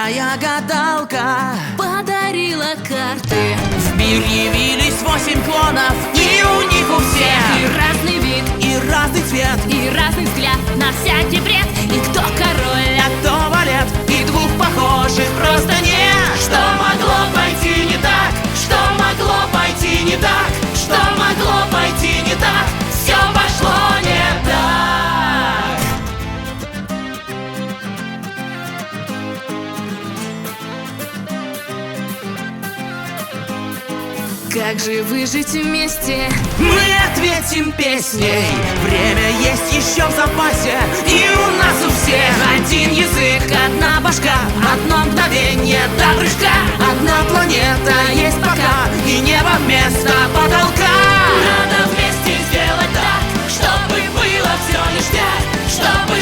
Злая гадалка подарила карты. в мир явились 8 клонов, и у них у всех И разный вид, и разный цвет, и разный взгляд на всякий бред. И кто король, а кто валет, и двух похожих просто нет. Что могло пойти не так? Что могло пойти не так? Что могло пойти не так? Все пошло не так. Как же выжить вместе? Мы ответим песней. Время есть еще в запасе, и у нас у всех один язык, одна башка, одно мгновение до прыжка. Одна планета есть пока, и небо вместо потолка. Надо вместе сделать так, чтобы было все ништяк, чтобы